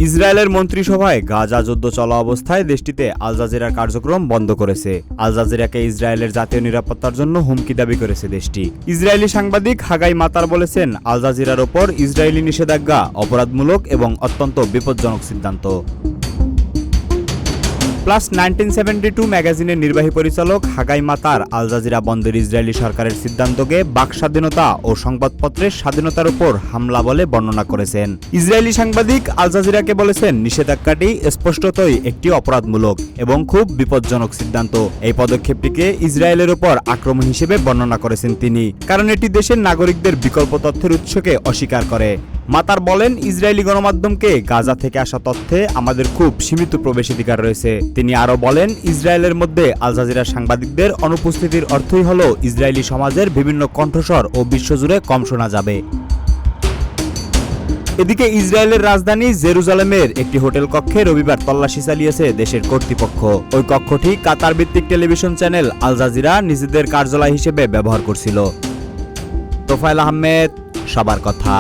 ইসরায়েলের মন্ত্রিসভায় গাজা যুদ্ধ চলা অবস্থায় দেশটিতে আল জাজিরার কার্যক্রম বন্ধ করেছে। আল জাজিরাকে ইসরায়েলের জাতীয় নিরাপত্তার জন্য হুমকি দাবি করেছে দেশটি। ইসরায়েলি সাংবাদিক হাগাই মাতার বলেছেন, আল জাজিরার ওপর ইসরায়েলি নিষেধাজ্ঞা অপরাধমূলক এবং অত্যন্ত বিপজ্জনক সিদ্ধান্ত। প্লাস 1972 ম্যাগাজিনের নির্বাহী পরিচালক হাগাই মাতার আল জাজিরা বন্ধের ইসরায়েলি সরকারের সিদ্ধান্তকে বাক স্বাধীনতা ও সংবাদপত্রের স্বাধীনতার উপর হামলা বলে বর্ণনা করেছেন। ইসরায়েলি সাংবাদিক আল জাজিরাকে বলেছেন, নিষেধাজ্ঞাটি স্পষ্টতই একটি অপরাধমূলক এবং খুব বিপজ্জনক সিদ্ধান্ত। এই পদক্ষেপটিকে ইসরায়েলের উপর আক্রমণ হিসেবে বর্ণনা করেছেন তিনি, কারণ এটি দেশের নাগরিকদের বিকল্প তথ্যের উৎসকে অস্বীকার করে। মাতার বলেন, ইসরায়েলি গণমাধ্যমকে গাজা থেকে আসা তথ্যে আমাদের খুব সীমিত প্রবেশাধিকার রয়েছে। তিনি আরও বলেন, ইসরায়েলের মধ্যে আল জাজিরার সাংবাদিকদের অনুপস্থিতির অর্থই হল ইসরায়েলি সমাজের বিভিন্ন কণ্ঠস্বর ও বিশ্বজুড়ে কম শোনা যাবে। এদিকে ইসরায়েলের রাজধানী জেরুজালেমের একটি হোটেল কক্ষে রবিবার তল্লাশি চালিয়েছে দেশের কর্তৃপক্ষ। ওই কক্ষটি কাতার ভিত্তিক টেলিভিশন চ্যানেল আল জাজিরা নিজেদের কার্যালয় হিসেবে ব্যবহার করছিল। তোফায়েল আহমেদ, সবার কথা।